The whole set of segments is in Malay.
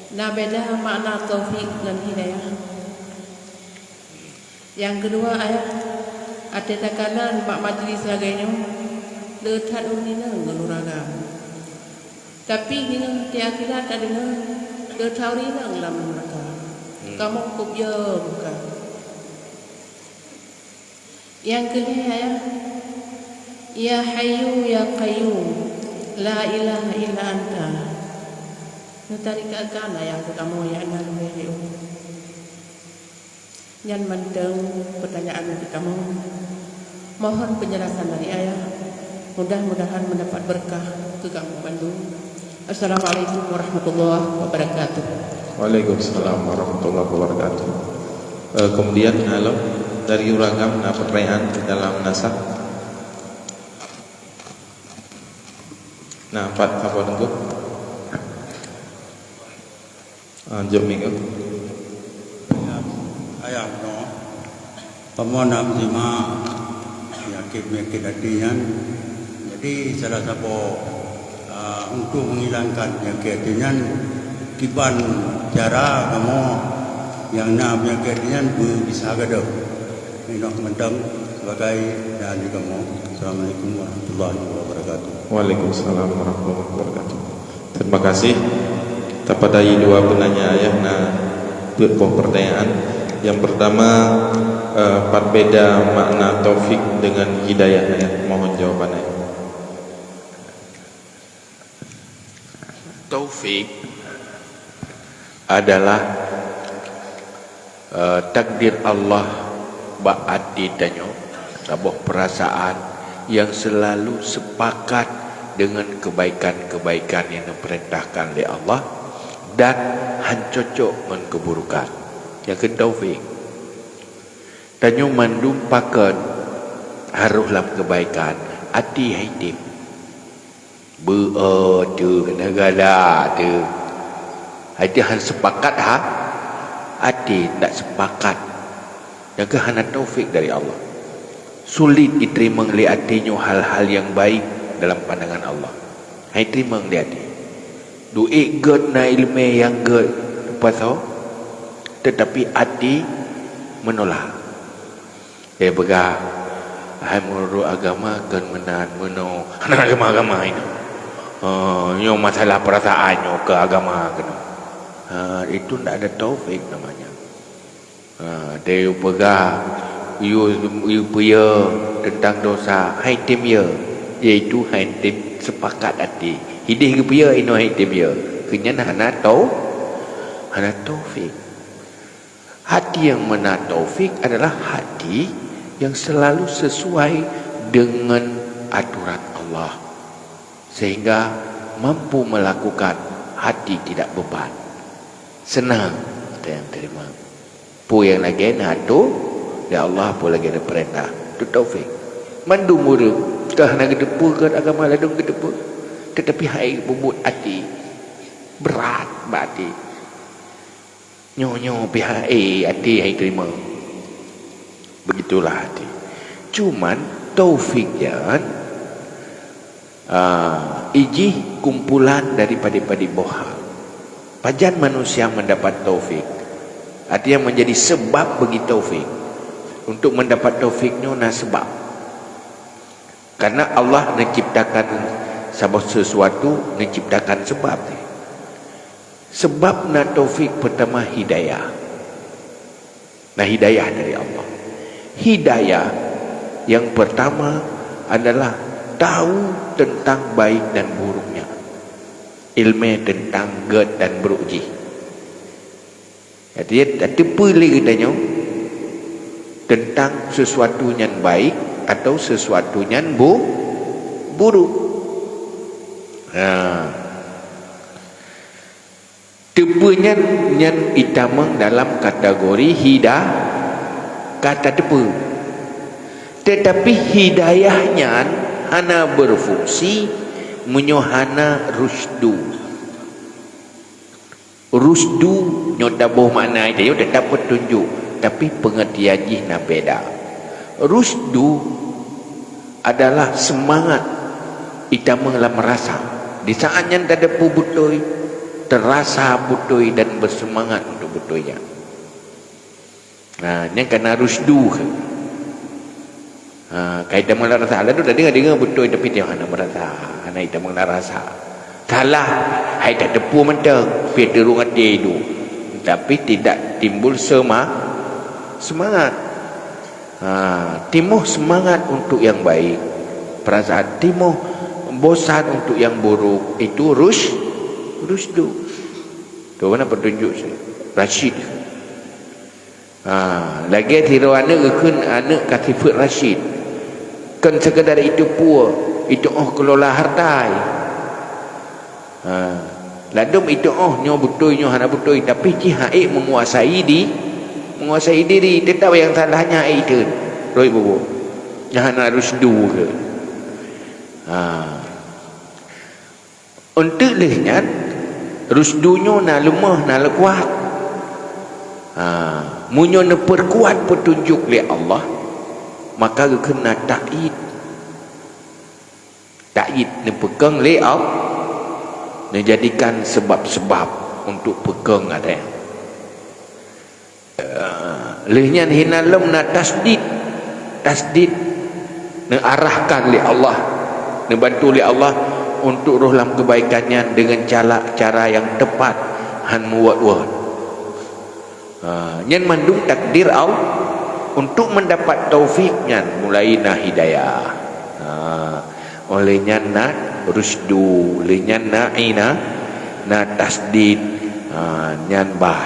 Nah, beda makna taufik dan hidayah. Yang kedua ayat ada takanan mak majlis lagainya letat unina ngeluraga. Tapi dina di akhirat adina letat unina dalam neraka. Kamu kubya bukan. Yang kedua ayat Ya Hayyu Ya Qayyum La ilaha illa anta. Natarikakan yang kamu yang naluhi. Yang mendeng pertanyaan kamu. Mohon penjelasan dari ayah. Mudah-mudahan mendapat berkah ke kamu Bandung. Assalamualaikum warahmatullahi wabarakatuh. Waalaikumsalam warahmatullahi wabarakatuh. Kemudian halo dari uragam pertanyaan di dalam nasab. Nah, apa tunggu? Jom minggu. Ayah no, pemonam jima penyakit hatian. Jadi salah satu untuk menghilangkan penyakit hatian, kiban cara kamu yang nak penyakit hatian bisa gaduh. Minok mendam sebagai dan kamu. Assalamualaikum warahmatullahi wabarakatuh. Waalaikumsalam warahmatullahi wabarakatuh. Terima kasih kepada dua penanya ayah pertanyaan. Yang pertama berbeda makna taufik dengan hidayah ayah. Mohon jawabannya. Taufik adalah takdir Allah ba'ati danyo sebuah perasaan yang selalu sepakat dengan kebaikan-kebaikan yang diperintahkan oleh Allah dan hancocok dengan keburukan. Yang kedua taufik danyo mandumpakan haruslah kebaikan hati hidup tu negara tu hati han sepakat hati tak sepakat. Yang kehana taufik dari Allah. Sulit diterima oleh hatinya hal-hal yang baik dalam pandangan Allah. Hai terima oleh hati. Duit god na ilmu yang god pasal tetapi hati menolak. Bega hai menurut agama kan menan meno agama ini. Nyo masalah perasaannya ke agama kena. Itu tidak ada taufik namanya. Dia pegang you punya tentang dosa hai tim ya, iaitu hai tim sepakat hati. Hidup ke punya ino hai tim ya. Kenyan hana taufik. Hati yang mana taufik adalah hati yang selalu sesuai dengan aturan Allah, sehingga mampu melakukan, hati tidak beban, senang kita yang terima. Pu yang lagi tu ya Allah pun lagi ada perintah tu taufik. Mandu muru kah nak depu ke agama ladung ke depu, tetapi hai bubut hati berat hati nyo pihak hati hai terima. Begitulah hati. Cuman taufiknya iji kumpulan daripada bohal. Pajan manusia mendapat taufik, artinya menjadi sebab bagi taufik. Untuk mendapat taufiknya na sebab. Karena Allah menciptakan sesuatu, menciptakan sebab. Sebab na taufik pertama hidayah. Nah, hidayah dari Allah. Hidayah yang pertama adalah tahu tentang baik dan buruknya, ilmu tentang good dan beruji. Jadi tipu lagi tanya tentang sesuatu yang baik atau sesuatu yang buruk. Tepunya yang itamang dalam kategori kata tepu. Tetapi hidayahnya hana berfungsi menyohana rusdu. Rusdu nyotabuh makna itu tetap petunjuk, tapi pengertiannya na beda. Rusdu adalah semangat kita mengelam merasa di saat yang tak ada pubutoi terasa betul dan bersemangat untuk betulnya. Nah, yang kena rusdu. Kaitan mengenal rasa lalu dah dengar betul tapi dia nak merasa, anak itu mengenal rasa. Salah, hai tak tepu mentang, pi terung hati itu. Tapi tidak timbul semangat. Timbul semangat untuk yang baik. Perasaan timbul bosan untuk yang buruk. Itu rusdu. Tu mana petunjuk saya? Rashid. Lagi tiru anak kan anak katifat Rashid. Kan sekadar itu pua, itu kelola hartai. Ladum itu nyo betul nyo hana betul tapi cihai menguasai diri dia tahu yang salahnya itu roi bobo jangan harus ke untuk lihat rusdunyo na lemah na kuat munyo na perkuat petunjuk oleh Allah maka kena takyid ni pegang oleh Allah menjadikan sebab-sebab untuk pegang ada lehnya hina lem na tasdid na arahkan oleh Allah na bantu oleh Allah untuk roh dalam kebaikannya dengan cara yang tepat han muwat-wat nyan mandung takdir Allah untuk mendapat taufiknya mulai na hidayah olehnya na rusdu olehnya na ina na tasdid nyan bah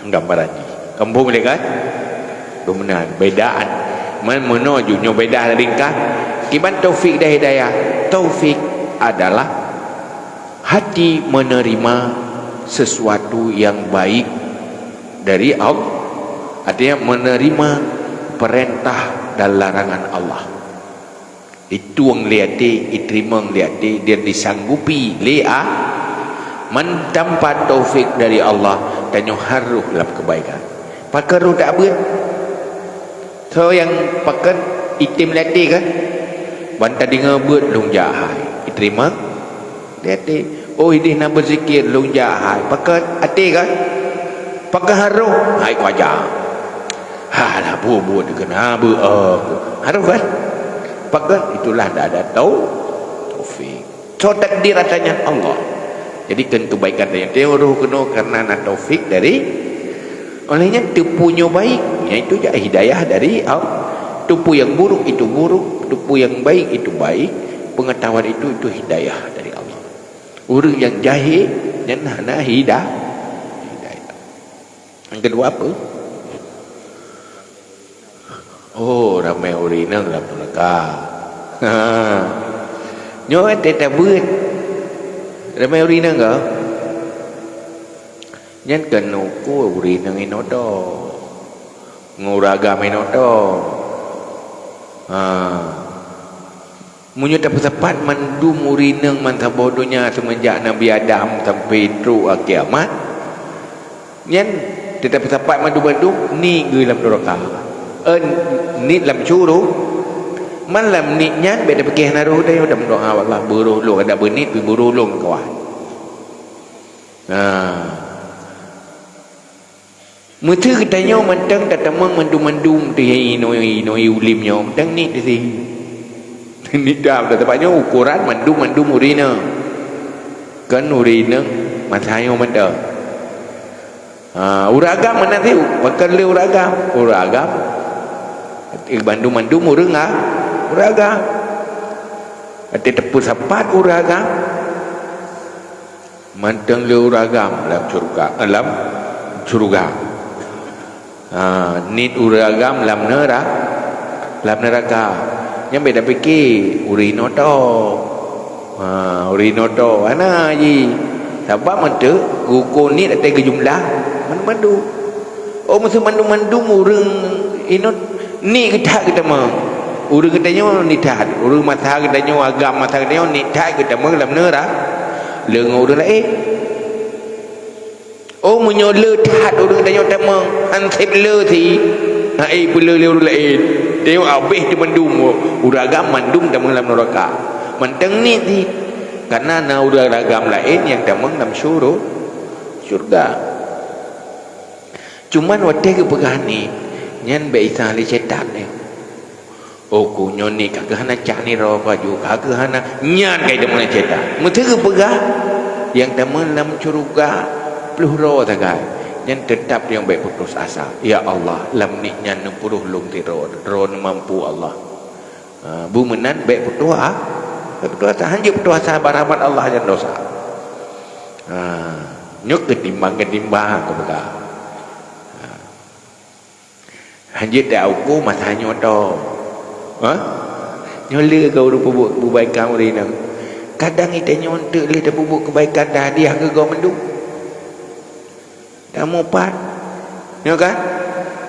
gambarannya kamu boleh kan benar bedaan menuju nyo beda ringkas kiban taufik dan hidayah taufik adalah hati menerima sesuatu yang baik dari Allah artinya menerima perintah dan larangan Allah itu yang liati diterima liati dia disanggupi lea mendapat taufik dari Allah dan yang haruh dalam kebaikan pakar tak buat so yang pakar itim liati kan bantah dengar buat long jahai diterima liati ini nak berzikir long jahai pakar hati kan pakar haruh hai wajah lah buat kena haruh kan pakar itulah tak ada taufik so takdir adanya Allah jadi kan kebaikan yang teoroh kena karena nak taufik dari olehnya tupunya baik iaitu hidayah dari Allah tupu yang buruk itu buruk tupu yang baik itu baik pengetahuan itu hidayah dari Allah orang yang jahil yang nak hidayah yang kedua apa ramai orang dalam neraka nyo tak buat ramai orang enggak nhân cần của uri nang inodo nguragam inodo munyo dapat tepat mandum uri nang mantabodonya semenjak Nabi Adam sampai tru kiamat nhân tidak tepat mandum ni người làm neraka ni làm churu man làm ni nhát beda pakai naruh dah dalam doa Allah buruh lu ada benit buruh lu kawan Mesti katanya mentang tatamang mandum-mandum di noi ulimnya mentang ni di ni dah tepatnya ukuran mandum urina kan urina masanya mentang uragam mana tu bakal le uragam mandum urang uragam ati tepu sapat uragam mentang le uragam dalam surga nit uragam lam neraka yang beda fikir urinoto ana ji sebab mentu guko ni ada jumlah mandu mesti mandu urang inot ni kita mah urang katanya ni tat urang mata katanya agam mata katanya ni tat kita mah lam neraka leung urang lain menyoleh tat orang tanya tamang hansip le thi ai pula le orang lain dia habis di mandum uragam mandum dalam neraka mentang ni thi karena ada ragam lain yang damang dalam syurga. Cuman waktu ke pegang ni nyan baisa li cetak ni. Oh ku nyoni kagak hana cak ni ro baju kagak hana nyan kai demang cetak. Mesti ke pegang yang damang dalam syurga puluh ro tagai. Yang tetap yang baik putus asa. Ya Allah, lam niknya 60 lung tiro, ron mampu Allah. Bu menan baik putus asa, hanya putus asa baramat Allah yang dosa. Nyuk ketimbang ke bega. Hanya tak aku masanya to. Nyole kau rupa kebaikan uri nang. Kadang kita nyontek le dah bubuk kebaikan dah dia ke kau mendu. Dah mopat. Ya kan?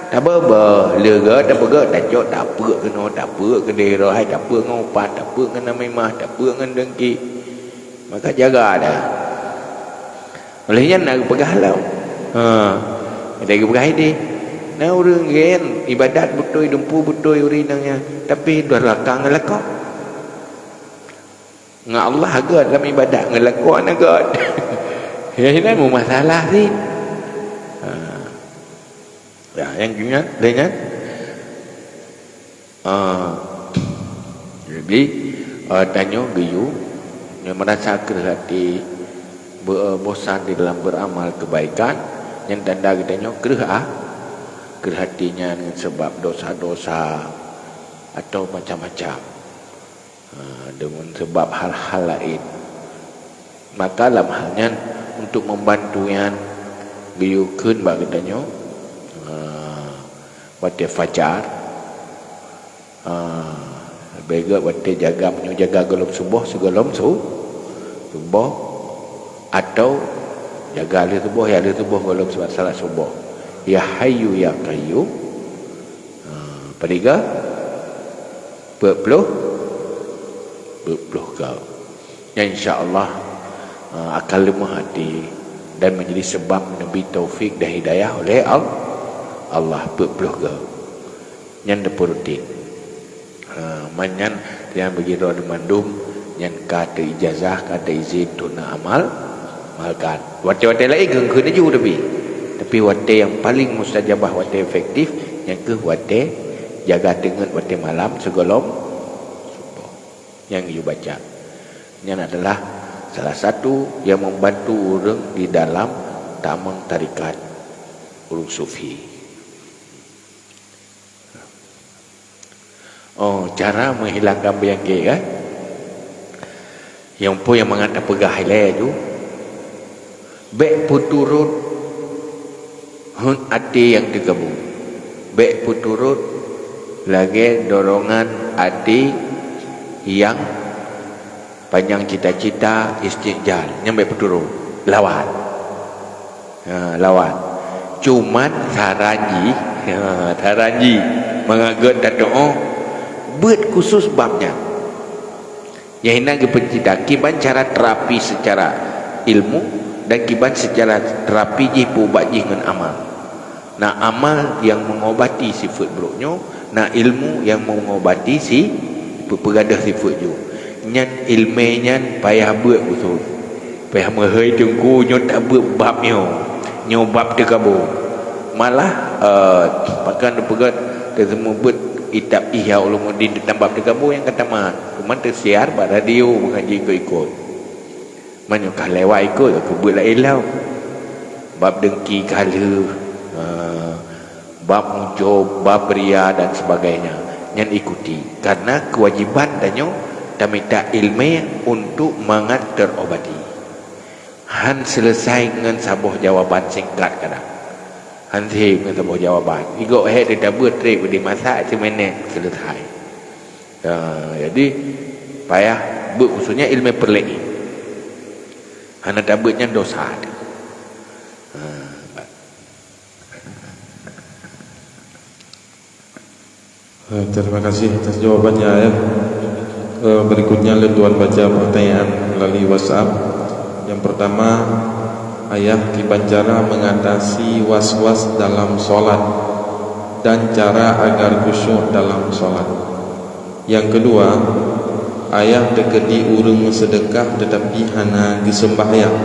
Tak berber, lega tak berger, tak jok tak apa kena, tak apa ke daerah, tak apa dengan upat, tak apa dengan memah, tak apa dengan dengki. Maka jaga dah. Olehnya nak pegah lau. Ada ke pegah ini. Nah orang gen ibadat betul, dempu betul urinangnya, tapi dua lakang ngelakok. Ngak Allah agak dalam ibadat ngelakok agak. Ya ini mau masalah sih. Ya, yang ingat, lainnya. Jadi tanya biu yang merasa kerah hati bosan di dalam beramal kebaikan, yang tanda katanya kerah hatinya sebab dosa-dosa atau macam-macam dengan sebab hal-hal lain. Maka dalam halnya untuk membantu yang biu kun bagi katanya waktu fajar bega waktu jaga golong subuh segolong subuh atau jaga ali subuh golong salat subuh ya hayyu ya qayyum periga berpuluh kau ya insyaallah akan lemah hati dan menjadi sebab Nabi taufik dan hidayah oleh Allah berpuluh ke yang depurutin manyan yang bagi roh mandum yang kata ijazah kata izin tuna amal malkan wate-wate lain ke juga tapi wate yang paling mustajabah wate efektif yang ke wate jaga dengan wate malam segolong yang you baca yang adalah salah satu yang membantu orang di dalam tamang tarikat urung sufi. Oh, cara menghilangkan bayangke kan? Yang pun yang mengata pegah hilai tu, baik puturut hun ati yang digabung, baik puturut lagi dorongan ati yang panjang cita-cita istiqjal, yang baik puturut lawan, lawan. Cuman taranji mengagut tak doa. Buat khusus babnya yang hendak kepencita kiban cara terapi secara ilmu dan kiban secara terapi jipu bajih dengan amal. Nah amal yang mengobati sifat buruknya, nah ilmu yang mengobati si pegadah sifat ju. Nyan ilmenya payah buat usul, payah mehai tunggu nyo tak buat babnya, nyo bab terkabur. Malah pakan pegat semua buat Itab Ihya Ulumuddin ditambah tergabung yang kata mah cuma tersiar pada radio mengaji ikut menyukah lewat ikut aku buat lain lau bab dengki kala bab mujub bab ria dan sebagainya yang ikuti karena kewajiban danyo tamita ilmu untuk mangat terobati han selesai dengan sabuh jawaban singkat kadang Hanti dengan sebuah jawaban. Igok dia buat trip di masa mana selesai. Jadi payah buat khususnya ilmu perlei. Hana dabutnya dosa. Terima kasih atas jawabannya ya. Berikutnya Tuan baca pertanyaan melalui WhatsApp. Yang pertama, ayah kiban cara mengatasi was-was dalam solat dan cara agar khusyuk dalam solat. Yang kedua, ayah dekedi urang sedekah tetapi hana disembahyang,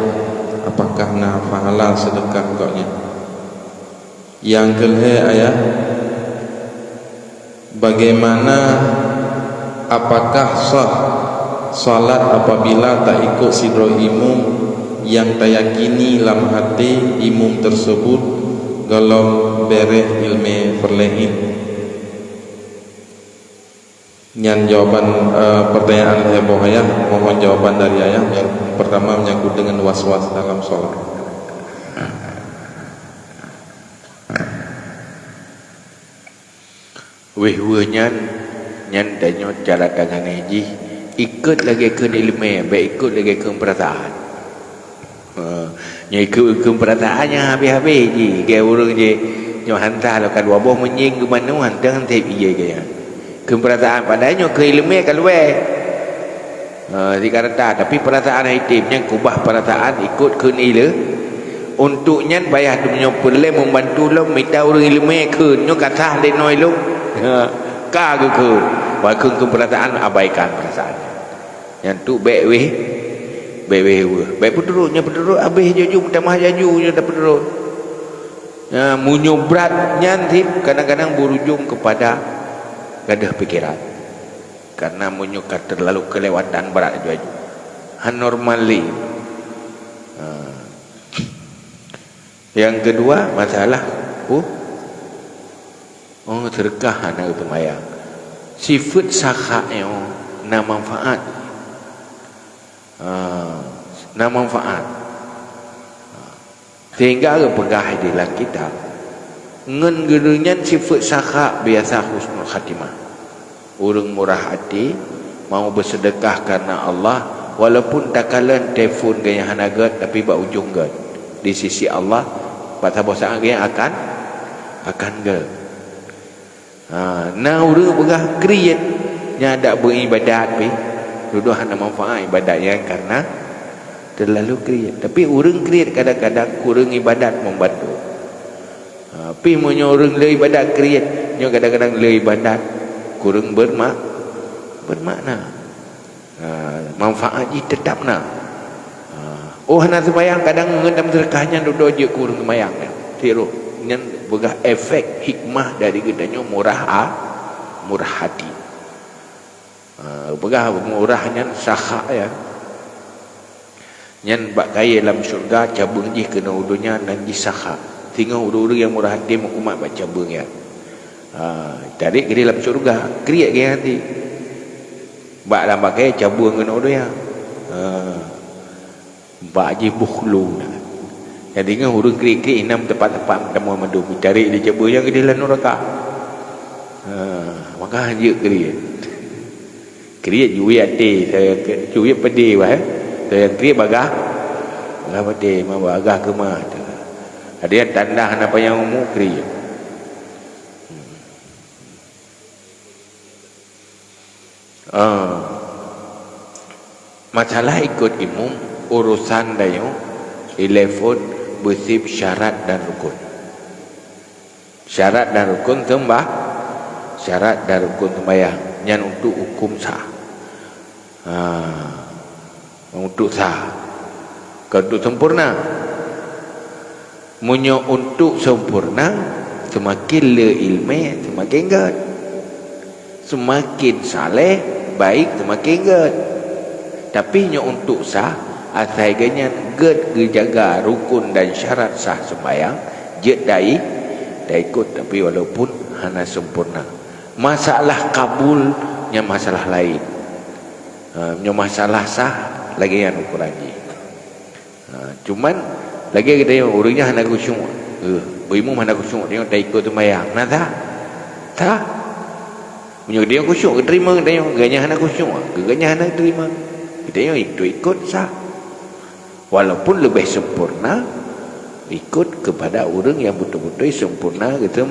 apakah na pahala sedekah koknya? Yang kedua ayah, bagaimana apakah sah salat apabila tak ikut sidro imum yang tayakini lam hati imum tersebut galom bereh ilmu perlehin? Yang jawaban pertanyaan heboh ayah, mohon jawaban dari ayah. Yang pertama menyangkut dengan was-was dalam sholat. Weh-weh nyan danyo cara tangan haji ikut lagi ke ilmu, baik ikut lagi ke perasaan. Nya ikut ke perasaannya habis-habis je. Ke urang je nyo hantar lo kadua boh menying ke mana hantar tip iye ke. Ke perasaan padanya ke ilmu kalau dikata tapi perasaan hitimnya kubah perasaan ikut ke nila untuknya bayar dunia boleh membantu lo minta orang ilmu ke nyo kata le noi lo ka ke waktu ke perasaan abaikan perasaan yang tu baik penduduknya penduduk habis jaju tambah jajunya dah penduduk munyo beratnya kadang-kadang berujung kepada gadah pikiran karena menyuka terlalu kelewatan berat jaju anormali. Yang kedua masalah sedekah anak pemayang sifat sakha na manfaat sehingga pegah di dalam kitab ngen gedunyan sifat sakha biasa husnul khatimah. Urang murah hati mau bersedekah karena Allah walaupun takalan telefon gaya hanagat tapi ba ujung gad di sisi Allah pada bosan gaya akan gad. Nah urang begah create nya ada beribadat be duduk hana manfaat ibadatnya karena terlalu create. Tapi urang create kadang-kadang kurang ibadat membantu. Pi munyo urang le ibadat create nyo kadang-kadang le ibadat kurang bermakna. Manfaat ji tetap na. Hana sembayang kadang ngendam sedekahnya duduk je kurang sembayang tiru nyen begah efek hikmah dari gedanya murah hati. Begah murahnya sakha ya. Nyen bak kaya dalam syurga cabang ji kena udunya dan ji sakha. Tinggal urang-urang yang murah hati mukumat baca cabang ya. Tarik ke dalam syurga kriak ke hati bak dalam pakai cabang kena udunya. Bak je bukhlu jadi dengan urang kriak-kriak enam tempat-tempat temu madu tarik dia cabang yang ke dalam neraka. Maka hanya kriak juwi hati saya juwi pedih saya kriak bagah pedih mah bagah ke mah ada yang tanda apa yang umum kriak. Masalah ikut imum urusan dayo telefon bersif syarat dan rukun. Syarat dan rukun sembah syarat dan rukun sembahyang yang untuk hukum sah. Untuk sah untuk sempurna munyo untuk sempurna semakin le ilmu semakin gad semakin saleh baik semakin gad. Tapi nyo untuk sah asainya gad gejaga rukun dan syarat sah sembahyang je dai ikut tapi walaupun hana sempurna. Masalah kabulnya masalah lain. Nyo masalah sah lagi yang ukurannya. Cuman lagi kita yang urangnya hana khusyuk. Berimum hana khusyuk dia tak ikut sembahyang. Nah tak. Punya dia khusyuk terima dia ganya hana khusyuk. Ganya hana terima. Kita yang ikut sah. Walaupun lebih sempurna ikut kepada orang yang betul-betul sempurna kita